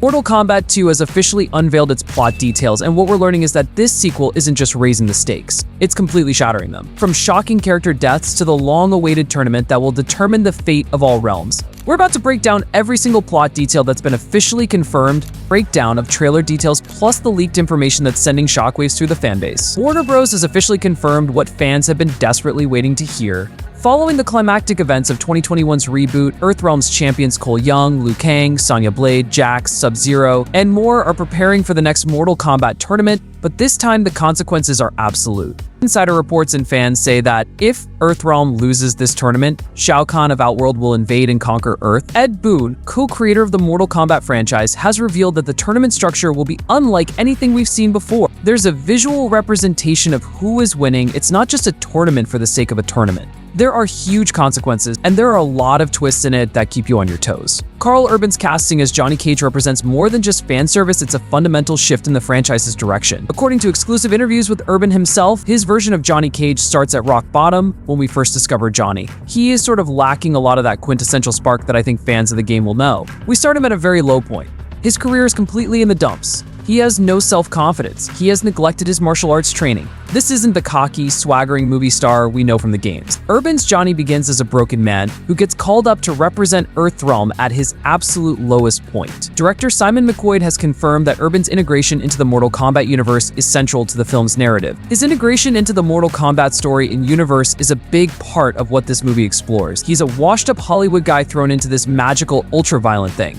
Mortal Kombat 2 has officially unveiled its plot details, and what we're learning is that this sequel isn't just raising the stakes, it's completely shattering them. From shocking character deaths to the long-awaited tournament that will determine the fate of all realms. We're about to break down every single plot detail that's been officially confirmed, breakdown of trailer details, plus the leaked information that's sending shockwaves through the fanbase. Warner Bros. Has officially confirmed what fans have been desperately waiting to hear. Following the climactic events of 2021's reboot, Earthrealm's champions Cole Young, Liu Kang, Sonya Blade, Jax, Sub-Zero, and more are preparing for the next Mortal Kombat tournament, but this time the consequences are absolute. Insider reports and fans say that if Earthrealm loses this tournament, Shao Kahn of Outworld will invade and conquer Earth. Ed Boon, co-creator of the Mortal Kombat franchise, has revealed that the tournament structure will be unlike anything we've seen before. There's a visual representation of who is winning. It's not just a tournament for the sake of a tournament. There are huge consequences, and there are a lot of twists in it that keep you on your toes. Karl Urban's casting as Johnny Cage represents more than just fan service, it's a fundamental shift in the franchise's direction. According to exclusive interviews with Urban himself, his version of Johnny Cage starts at rock bottom when we first discover Johnny. He is sort of lacking a lot of that quintessential spark that I think fans of the game will know. We start him at a very low point. His career is completely in the dumps. He has no self-confidence. He has neglected his martial arts training. This isn't the cocky, swaggering movie star we know from the games. Urban's Johnny begins as a broken man who gets called up to represent Earthrealm at his absolute lowest point. Director Simon McQuoid has confirmed that Urban's integration into the Mortal Kombat universe is central to the film's narrative. His integration into the Mortal Kombat story and universe is a big part of what this movie explores. He's a washed-up Hollywood guy thrown into this magical, ultra-violent thing.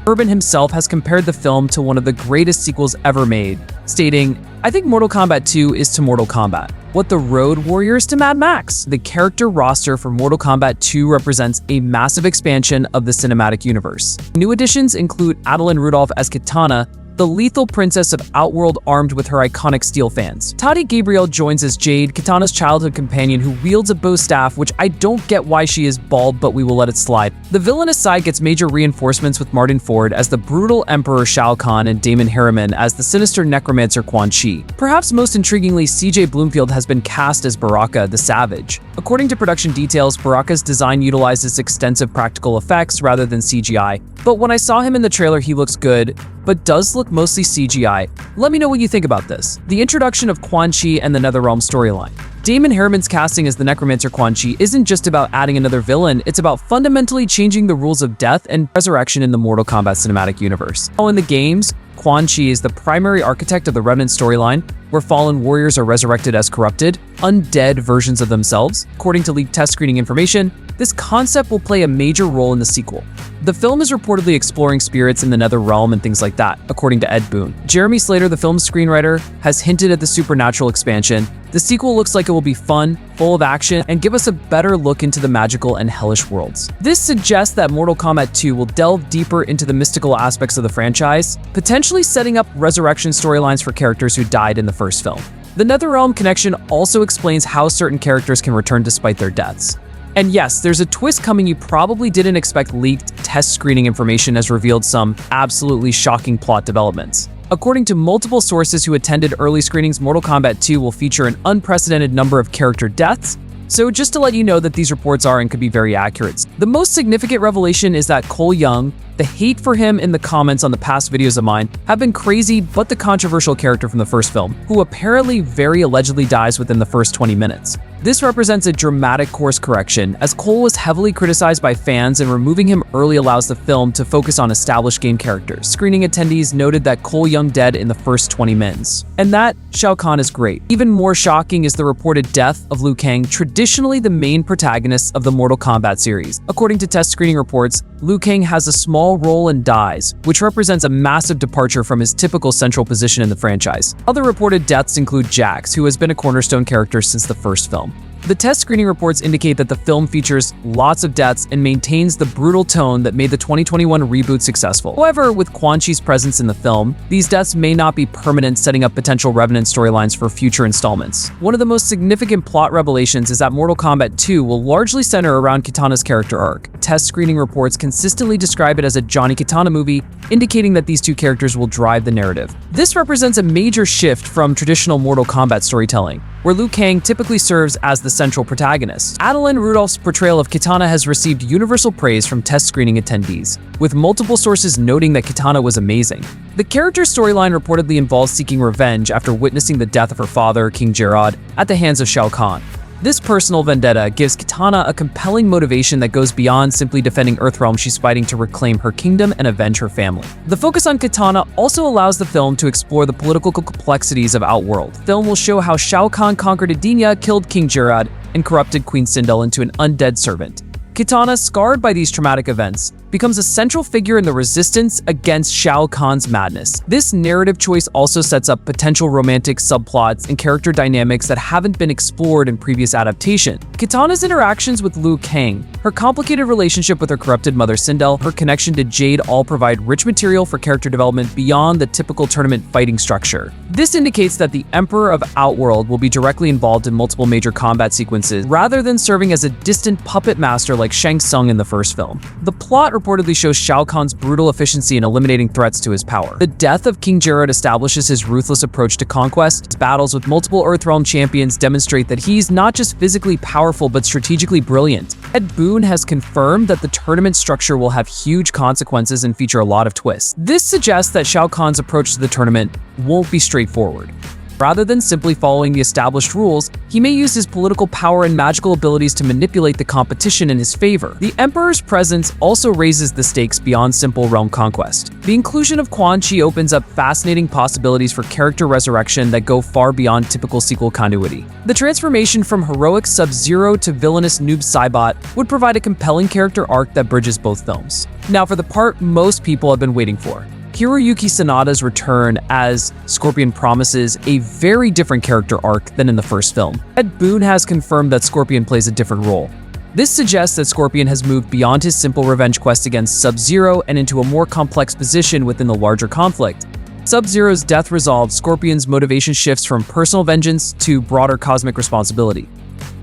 Urban himself has compared the film to one of the greatest sequels ever made, stating, "I think Mortal Kombat 2 is to Mortal Kombat what the Road Warrior is to Mad Max." The character roster for Mortal Kombat 2 represents a massive expansion of the cinematic universe. New additions include Adeline Rudolph as Kitana, the lethal princess of Outworld armed with her iconic steel fans. Tati Gabrielle joins as Jade, Kitana's childhood companion who wields a bow staff, which I don't get why she is bald, but we will let it slide. The villainous side gets major reinforcements with Martin Ford as the brutal Emperor Shao Kahn and Damon Harriman as the sinister necromancer Quan Chi. Perhaps most intriguingly, CJ Bloomfield has been cast as Baraka the Savage. According to production details, Baraka's design utilizes extensive practical effects rather than CGI, but when I saw him in the trailer, he looks good, but does look mostly CGI. Let me know what you think about this. The introduction of Quan Chi and the Nether Realm storyline. Damon Harriman's casting as the necromancer Quan Chi isn't just about adding another villain, it's about fundamentally changing the rules of death and resurrection in the Mortal Kombat cinematic universe. In the games, Quan Chi is the primary architect of the Remnant storyline, where fallen warriors are resurrected as corrupted, undead versions of themselves. According to leaked test screening information, this concept will play a major role in the sequel. The film is reportedly exploring spirits in the Nether Realm and things like that, according to Ed Boon. Jeremy Slater, the film's screenwriter, has hinted at the supernatural expansion. The sequel looks like it will be fun, full of action, and give us a better look into the magical and hellish worlds. This suggests that Mortal Kombat 2 will delve deeper into the mystical aspects of the franchise, potentially setting up resurrection storylines for characters who died in the first film. The NetherRealm connection also explains how certain characters can return despite their deaths. And yes, there's a twist coming you probably didn't expect. Leaked test screening information has revealed some absolutely shocking plot developments. According to multiple sources who attended early screenings, Mortal Kombat 2 will feature an unprecedented number of character deaths. So just to let you know that these reports are and could be very accurate. The most significant revelation is that Cole Young, the hate for him in the comments on the past videos of mine have been crazy, but the controversial character from the first film, who apparently very allegedly dies within the first 20 minutes. This represents a dramatic course correction, as Cole was heavily criticized by fans, and removing him early allows the film to focus on established game characters. Screening attendees noted that Cole Young dead in the first 20 minutes. And that Shao Kahn is great. Even more shocking is the reported death of Liu Kang, traditionally the main protagonist of the Mortal Kombat series. According to test screening reports, Liu Kang has a small role and dies, which represents a massive departure from his typical central position in the franchise. Other reported deaths include Jax, who has been a cornerstone character since the first film. The test screening reports indicate that the film features lots of deaths and maintains the brutal tone that made the 2021 reboot successful. However, with Quan Chi's presence in the film, these deaths may not be permanent, setting up potential Revenant storylines for future installments. One of the most significant plot revelations is that Mortal Kombat 2 will largely center around Kitana's character arc. Test screening reports consistently describe it as a Johnny Kitana movie, indicating that these two characters will drive the narrative. This represents a major shift from traditional Mortal Kombat storytelling. where Liu Kang typically serves as the central protagonist. Adeline Rudolph's portrayal of Kitana has received universal praise from test screening attendees, with multiple sources noting that Kitana was amazing. The character's storyline reportedly involves seeking revenge after witnessing the death of her father, King Gerard, at the hands of Shao Kahn. This personal vendetta gives Kitana a compelling motivation that goes beyond simply defending Earthrealm. She's fighting to reclaim her kingdom and avenge her family. The focus on Kitana also allows the film to explore the political complexities of Outworld. The film will show how Shao Kahn conquered Edenia, killed King Gerard, and corrupted Queen Sindel into an undead servant. Kitana, scarred by these traumatic events, becomes a central figure in the resistance against Shao Kahn's madness. This narrative choice also sets up potential romantic subplots and character dynamics that haven't been explored in previous adaptations. Kitana's interactions with Liu Kang, her complicated relationship with her corrupted mother Sindel, her connection to Jade all provide rich material for character development beyond the typical tournament fighting structure. This indicates that the Emperor of Outworld will be directly involved in multiple major combat sequences, rather than serving as a distant puppet master like Shang Tsung in the first film. The plot reportedly shows Shao Kahn's brutal efficiency in eliminating threats to his power. The death of King Gerard establishes his ruthless approach to conquest. His battles with multiple Earthrealm champions demonstrate that he's not just physically powerful but strategically brilliant. Ed Boon has confirmed that the tournament structure will have huge consequences and feature a lot of twists. This suggests that Shao Kahn's approach to the tournament won't be straightforward. Rather than simply following the established rules, he may use his political power and magical abilities to manipulate the competition in his favor. The Emperor's presence also raises the stakes beyond simple realm conquest. The inclusion of Quan Chi opens up fascinating possibilities for character resurrection that go far beyond typical sequel continuity. The transformation from heroic Sub-Zero to villainous Noob Saibot would provide a compelling character arc that bridges both films. Now for the part most people have been waiting for. Hiroyuki Sanada's return as Scorpion promises a very different character arc than in the first film. Ed Boon has confirmed that Scorpion plays a different role. This suggests that Scorpion has moved beyond his simple revenge quest against Sub-Zero and into a more complex position within the larger conflict. Sub-Zero's death resolved, Scorpion's motivation shifts from personal vengeance to broader cosmic responsibility.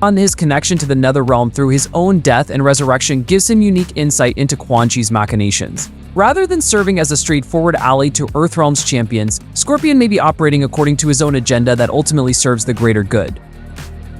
On his connection to the Nether Realm through his own death and resurrection gives him unique insight into Quan Chi's machinations. Rather than serving as a straightforward ally to Earthrealm's champions, Scorpion may be operating according to his own agenda that ultimately serves the greater good.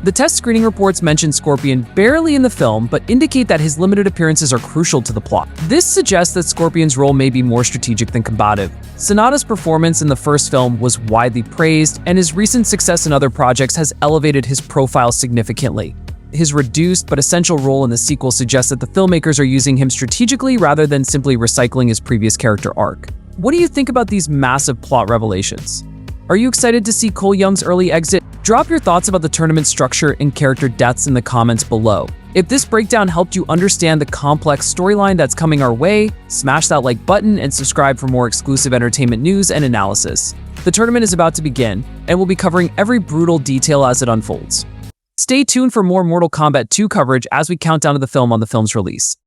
The test screening reports mention Scorpion barely in the film, but indicate that his limited appearances are crucial to the plot. This suggests that Scorpion's role may be more strategic than combative. Sanada's performance in the first film was widely praised, and his recent success in other projects has elevated his profile significantly. His reduced but essential role in the sequel suggests that the filmmakers are using him strategically rather than simply recycling his previous character arc. What do you think about these massive plot revelations? Are you excited to see Cole Young's early exit? Drop your thoughts about the tournament structure and character deaths in the comments below. If this breakdown helped you understand the complex storyline that's coming our way, smash that like button and subscribe for more exclusive entertainment news and analysis. The tournament is about to begin, and we'll be covering every brutal detail as it unfolds. Stay tuned for more Mortal Kombat 2 coverage as we count down to the film on the film's release.